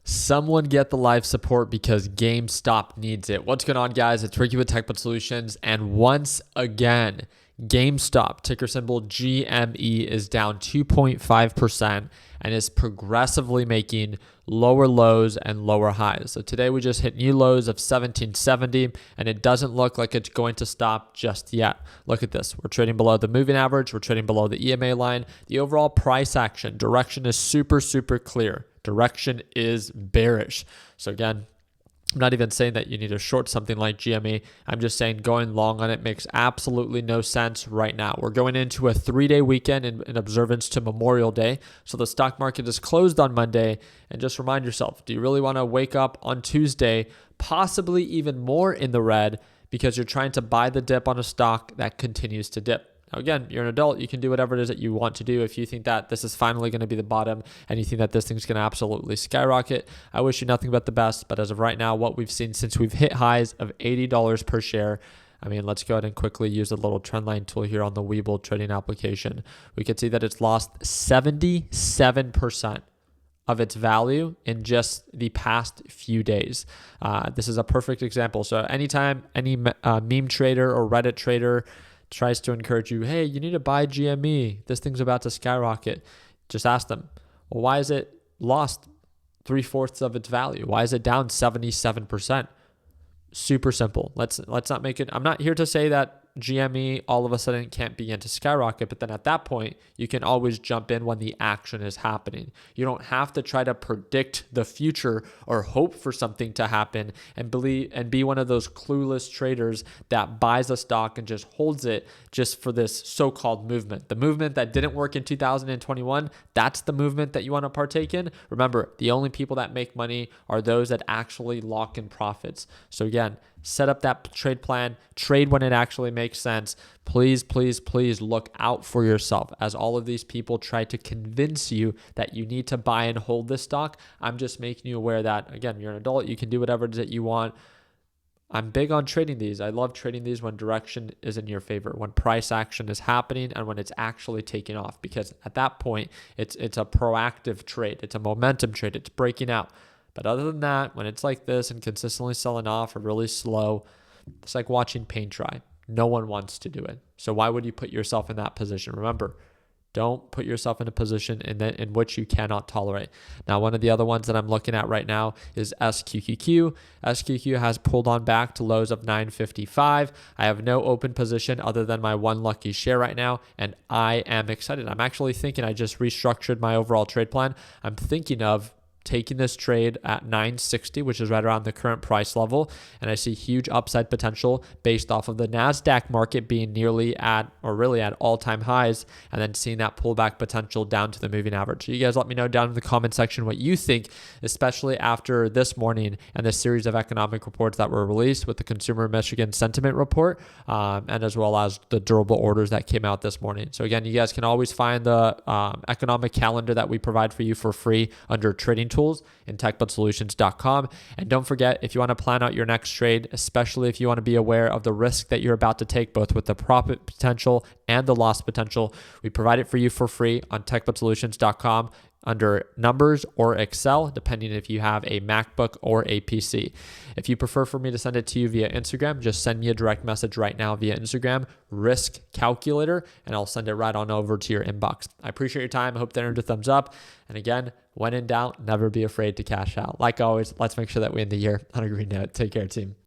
Someone get the live support because Gamestop needs it. What's going on, guys? It's Ricky with TechBud Solutions. And once again, Gamestop, ticker symbol GME, is down 2.5% and is progressively making lower lows and lower highs. So today we just hit new lows of 1770, and it doesn't look like it's going to stop just yet. Look at this. We're trading below the moving average. We're trading below the EMA line. The overall price action direction is super clear. Direction is bearish. So again, I'm not even saying that you need to short something like GME. I'm just saying going long on it makes absolutely no sense right now. We're going into a 3-day weekend in observance to Memorial Day. So the stock market is closed on Monday. And just remind yourself, do you really want to wake up on Tuesday, possibly even more in the red, because you're trying to buy the dip on a stock that continues to dip? Now, again, you're an adult. You can do whatever it is that you want to do. If you think that this is finally going to be the bottom and you think that this thing's going to absolutely skyrocket, I wish you nothing but the best. But as of right now, what we've seen since we've hit highs of $80 per share, I mean, let's go ahead and quickly use a little trendline tool here on the Webull trading application. We can see that it's lost 77% of its value in just the past few days. This is a perfect example. So anytime any meme trader or Reddit trader tries to encourage you, hey, you need to buy GME, this thing's about to skyrocket, just ask them, well, why is it lost 3/4 of its value? Why is it down 77%? Super simple. Let's not make it. I'm not here to say that GME all of a sudden can't begin to skyrocket, but then at that point, you can always jump in when the action is happening. You don't have to try to predict the future or hope for something to happen and be one of those clueless traders that buys a stock and just holds it just for this so-called movement. The movement that didn't work in 2021, that's the movement that you want to partake in. Remember, the only people that make money are those that actually lock in profits. So again, set up that trade plan, trade when it actually makes sense. Please look out for yourself as all of these people try to convince you that you need to buy and hold this stock. I'm just making you aware that, again, you're an adult. You can do whatever it is that you want. I'm big on trading these. I love trading these when direction is in your favor, when price action is happening and when it's actually taking off, because at that point, it's a proactive trade. It's a momentum trade. It's breaking out. But other than that, when it's like this and consistently selling off or really slow, it's like watching paint dry. No one wants to do it. So why would you put yourself in that position? Remember, don't put yourself in a position in which you cannot tolerate. Now, one of the other ones that I'm looking at right now is SQQQ. SQQ has pulled on back to lows of 955. I have no open position other than my one lucky share right now, and I am excited. I'm actually thinking, I just restructured my overall trade plan. I'm thinking of taking this trade at 960, which is right around the current price level. And I see huge upside potential based off of the NASDAQ market being nearly at, or really at all-time highs, and then seeing that pullback potential down to the moving average. So you guys let me know down in the comment section what you think, especially after this morning and the series of economic reports that were released with the Consumer Michigan Sentiment Report, and as well as the durable orders that came out this morning. So again, you guys can always find the economic calendar that we provide for you for free under trading tools in techbudsolutions.com. And don't forget, if you want to plan out your next trade, especially if you want to be aware of the risk that you're about to take, both with the profit potential and the loss potential, we provide it for you for free on techbudsolutions.com under Numbers or Excel, depending if you have a MacBook or a PC. If you prefer for me to send it to you via Instagram, just send me a direct message right now via Instagram, Risk Calculator, and I'll send it right on over to your inbox. I appreciate your time. I hope that earned a thumbs up. And again, when in doubt, never be afraid to cash out. Like always, let's make sure that we end the year on a green note. Take care, team.